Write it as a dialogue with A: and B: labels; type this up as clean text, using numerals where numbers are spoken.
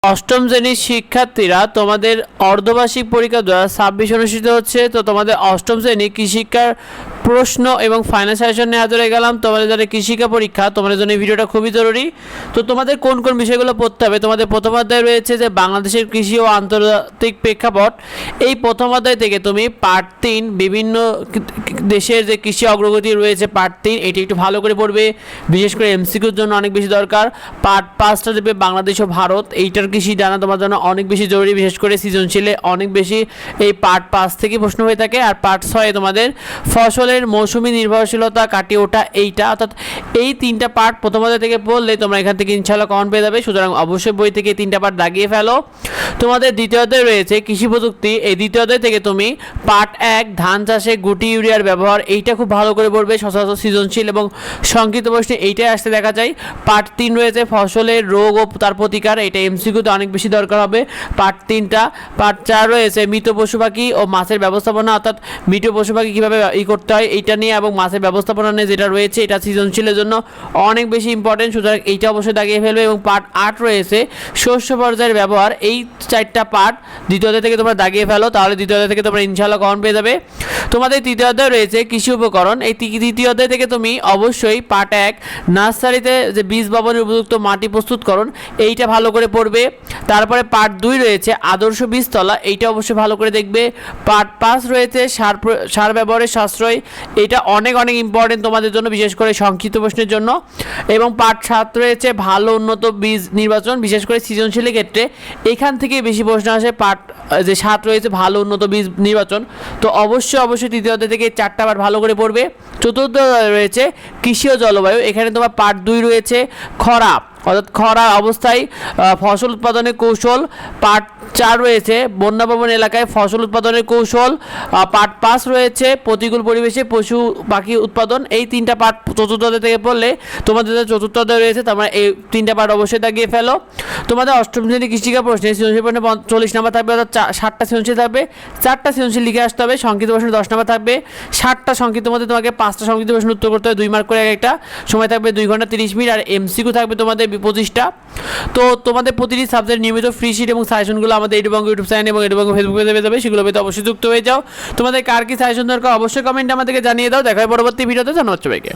A: অষ্টম শ্রেণীর শিক্ষার্থীরা তোমাদের অর্ধবার্ষিক পরীক্ষা 2026 অনুষ্ঠিত হচ্ছে। তো তোমাদের অষ্টম শ্রেণী কৃষিশিক্ষার প্রশ্ন এবং ফাইনাল সাজেশন নিয়ে হাজির হয়ে গেলাম। তোমাদের যারা কৃষিকা পরীক্ষা তোমাদের জন্য এই ভিডিওটা খুবই জরুরি। তো তোমাদের কোন কোন বিষয়গুলো পড়তে হবে, তোমাদের প্রথম অধ্যায় রয়েছে যে বাংলাদেশের কৃষি ও আন্তর্জাতিক প্রেক্ষাপট। এই প্রথম অধ্যায় থেকে তুমি পার্ট 3 বিভিন্ন দেশের যে কৃষি অগ্রগতি রয়েছে পার্ট 3 এটি একটু ভালো করে পড়বে, বিশেষ করে এমসিকিউর জন্য অনেক বেশি দরকার। পার্ট 5টা দেবে বাংলাদেশ ও ভারত, এইটার কৃষি জানা তোমার জন্য অনেক বেশি জরুরি, বিশেষ করে সৃজনশীলে অনেক বেশি এই পার্ট 5 থেকে প্রশ্ন হয়ে থাকে। আর পার্ট 6 তোমাদের ফসলের মৌসুমি নির্ভরশীলতা কাটিয়ে ওঠা, এইটা অর্থাৎ এই তিনটা পার্ট প্রথম অধ্যায় থেকে পড়লে তোমরা এখান থেকে ইনশাআল্লাহ কমন পেয়ে যাবে। সুতরাং অবশ্যই বই থেকে তিনটা পার্ট দাগিয়ে ফেলো। তোমাদের দ্বিতীয় অধ্যায় রয়েছে কৃষি প্রযুক্তি। এই দ্বিতীয় অধ্যায় থেকে তুমি পার্ট 1 ধান চাষে গুটি ইউরিয়ার ব্যবহার, এইটা খুব ভালো করে পড়বে। সচরাচর সৃজনশীল এবং সংক্ষিপ্ত প্রশ্নে এইটাই আসতে দেখা যায়। পার্ট 3 রয়েছে ফসলের রোগ ও তার প্রতিকার, এটা এমসিকিউতে অনেক বেশি দরকার হবে পার্ট 3টা। পার্ট 4 রয়েছে মৃত পশু পাখি ও মাছের ব্যবস্থাপনা, অর্থাৎ মৃত পশু পাখি কীভাবে করতে হয় এইটা নিয়ে, এবং মাছের ব্যবস্থাপনা নিয়ে যেটা রয়েছে এটা সৃজনশীলের জন্য অনেক বেশি ইম্পর্টেন্ট। সুতরাং এইটা অবশ্যই দাগিয়ে ফেলবে। এবং পার্ট 8 রয়েছে শস্য পর্যায়ের ব্যবহার, এই 4টা পার্ট দ্বিতীয় অধ্যায় থেকে তোমরা দাগিয়ে ফেলো, তাহলে দ্বিতীয় অধ্যায় থেকে তোমরা ইনশাআল্লাহ কমন পেয়ে যাবে। তোমাদের তৃতীয় অধ্যায় রয়েছে কৃষি উপকরণ। এই তৃতীয় অধ্যায় থেকে তুমি অবশ্যই পার্ট 1 নার্সারিতে যে বীজ বপনের উপযুক্ত মাটি প্রস্তুতকরণ, এইটা ভালো করে পড়বে। তারপরে পার্ট 2 রয়েছে আদর্শ বীজতলা, এইটা অবশ্যই ভালো করে দেখবে। পার্ট 5 রয়েছে সার ব্যবহারের সাশ্রয়, এটা অনেক ইম্পর্টেন্ট তোমাদের জন্য, বিশেষ করে সংক্ষিপ্ত প্রশ্নের জন্য। এবং পার্ট 7 রয়েছে ভালো উন্নত বীজ নির্বাচন, বিশেষ করে সৃজনশীলের ক্ষেত্রে এখান থেকে বেশি প্রশ্ন আসে। পার্ট যে 7 রয়েছে ভালো উন্নত বীজ নির্বাচন, তো অবশ্যই তৃতীয় অধ্যায় থেকে 4টা পার্ট ভালো করে পড়বে। চতুর্থ রয়েছে কৃষি ও জলবায়ু, এখানে তোমার পার্ট 2 রয়েছে খরা, অর্থাৎ খরা অবস্থায় ফসল উৎপাদনের কৌশল। পার্ট 4 রয়েছে বন্যাপ্রবণ এলাকায় ফসল উৎপাদনের কৌশল। পার্ট 5 রয়েছে প্রতিকূল পরিবেশে পশু পাখি উৎপাদন। এই 3টা পার্ট চতুর্থ অধ্যায় থেকে পড়লে তোমাদের যে চতুর্থ অধ্যায় রয়েছে তোমরা এই 3টা পার্ট অবশ্যই দাগিয়ে ফেলো। তোমাদের অষ্টম শ্রেণী কৃষিকা প্রশ্নে সৃজনশীল প্রশ্নে 40 নাম্বার থাকবে, অর্থাৎ 60টা সৃজনশীল থাকবে, 4টা সৃজনশীল লিখে আসতে হবে। সংক্ষিপ্ত প্রশ্নে 10 নাম্বার থাকবে, 60টা সংক্ষিপ্ত মধ্যে তোমাকে 5টা সংক্ষিপ্ত প্রশ্ন উত্তর করতে হবে, 2 মার্ক করে একটা, সময় থাকবে 2 ঘন্টা 30 মিনিট। আর এমসিকিউ থাকবে তোমাদের 25টা। তো তোমাদের প্রতিটি সাবজেক্ট নিয়মিত ফ্রি শিট এবং সাজেশনগুলো আমাদের এডুবঙ্গ ইউটিউব চ্যানেল এবং এডুবঙ্গ ফেসবুক পেজে পেয়ে যাবে, সেগুলো পেতে অবশ্যই যুক্ত হয়ে যাও। তোমাদের কার কি সাজেশন দরকার অবশ্যই কমেন্টে আমাদেরকে জানিয়ে দাও। দেখা হয় পরবর্তী ভিডিওতে। ধন্যবাদ সবাইকে।